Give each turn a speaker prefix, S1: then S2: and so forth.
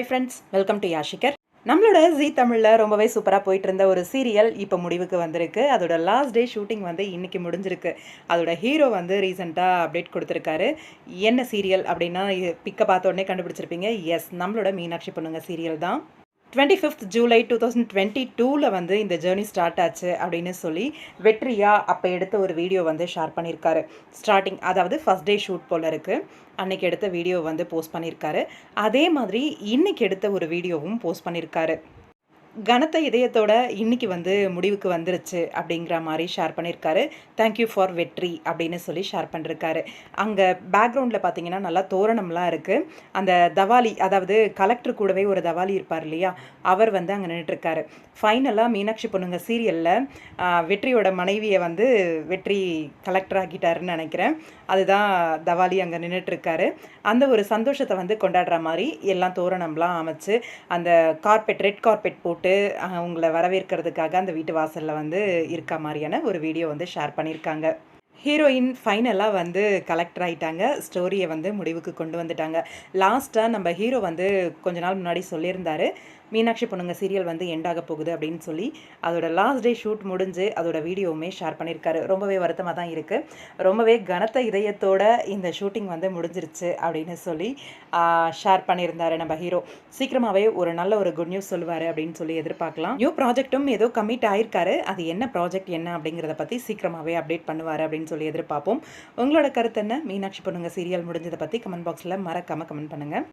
S1: High friends, welcome to யாஷிகர். நம்மளோட Zee தமிழில் ரொம்பவே சூப்பராக போயிட்டு இருந்த ஒரு சீரியல் இப்போ முடிவுக்கு வந்திருக்கு. அதோட லாஸ்ட் டே ஷூட்டிங் வந்து இன்னைக்கு முடிஞ்சிருக்கு. அதோட ஹீரோ வந்து ரீசெண்டாக அப்டேட் கொடுத்துருக்காரு. என்ன சீரியல் அப்படின்னா, பிக்கை பார்த்த உடனே கண்டுபிடிச்சிருப்பீங்க. எஸ், நம்மளோட மீனாட்சி பொண்ணுங்க சீரியல் தான். 25th ஜூலை 2022 வந்து இந்த ஜேர்னி ஸ்டார்ட் ஆச்சு அப்படின்னு சொல்லி வெற்றியா அப்போ எடுத்த ஒரு வீடியோ வந்து ஷேர் பண்ணியிருக்காரு. ஸ்டார்டிங், அதாவது ஃபஸ்ட் டே ஷூட் போல் இருக்குது. அன்னைக்கு எடுத்த வீடியோ வந்து போஸ்ட் பண்ணியிருக்காரு. அதே மாதிரி இன்னைக்கு எடுத்த ஒரு வீடியோவும் போஸ்ட் பண்ணியிருக்காரு. கனத்த இதயத்தோட இன்னைக்கு வந்து முடிவுக்கு வந்துருச்சு அப்படிங்கிற மாதிரி ஷேர் பண்ணியிருக்காரு. தேங்க்யூ ஃபார் வெற்றி அப்படின்னு சொல்லி ஷேர் பண்ணிருக்காரு. அங்கே பேக்ரவுண்டில் பார்த்தீங்கன்னா நல்லா தோரணம்லாம் இருக்குது. அந்த தவாலி, அதாவது கலெக்டர் கூடவே ஒரு தவாலி இருப்பார் இல்லையா, அவர் வந்து அங்கே நின்றுட்டுருக்காரு. ஃபைனலாக மீனாட்சி பொண்ணுங்க சீரியலில் வெற்றியோட மனைவியை வந்து வெற்றி கலெக்டர் ஆக்கிட்டாருன்னு நினைக்கிறேன். அதுதான் தவாலி அங்கே நின்றுட்டுருக்காரு. அந்த ஒரு சந்தோஷத்தை வந்து கொண்டாடுற மாதிரி எல்லாம் தோரணம்லாம் அமைச்சு அந்த கார்பெட், ரெட் கார்பெட் போட்டு அவங்கள வரவேற்கிறதுக்காக அந்த வீட்டு வாசலில் வந்து இருக்க மாதிரியான ஒரு வீடியோ வந்து ஷேர் பண்ணியிருக்காங்க. ஹீரோயின் ஃபைனலாக வந்து கலெக்டர் ஆகிட்டாங்க. ஸ்டோரியை வந்து முடிவுக்கு கொண்டு வந்துட்டாங்க. லாஸ்ட்டாக நம்ம ஹீரோ வந்து கொஞ்ச நாள் முன்னாடி சொல்லியிருந்தார், மீனாட்சி பொண்ணுங்க சீரியல் வந்து எண்டாக போகுது அப்படின்னு சொல்லி. அதோட லாஸ்ட் டே ஷூட் முடிஞ்சு அதோட வீடியோவுமே ஷேர் பண்ணியிருக்காரு. ரொம்பவே வருத்தமாக தான் இருக்குது. ரொம்பவே கனத்த இதயத்தோட இந்த ஷூட்டிங் வந்து முடிஞ்சிருச்சு அப்படின்னு சொல்லி ஷேர் பண்ணியிருந்தாரு நம்ம ஹீரோ. சீக்கிரமாகவே ஒரு நல்ல ஒரு குட் நியூஸ் சொல்லுவார் அப்படின்னு சொல்லி எதிர்பார்க்கலாம். நியூ ப்ராஜெக்ட்டும் ஏதோ கமிட் ஆயிருக்காரு. அது என்ன ப்ராஜெக்ட் என்ன அப்படிங்கிறத பற்றி சீக்கிரமாகவே அப்டேட் பண்ணுவார் அப்படின்னு சொல்லி எதிர்பார்ப்போம். உங்களோட கருத்து என்ன? மீனாட்சி பொண்ணுங்க சீரியல் முடிஞ்சதை பற்றி கமெண்ட் பாக்ஸில் மறக்காமல் கமெண்ட் பண்ணுங்கள்.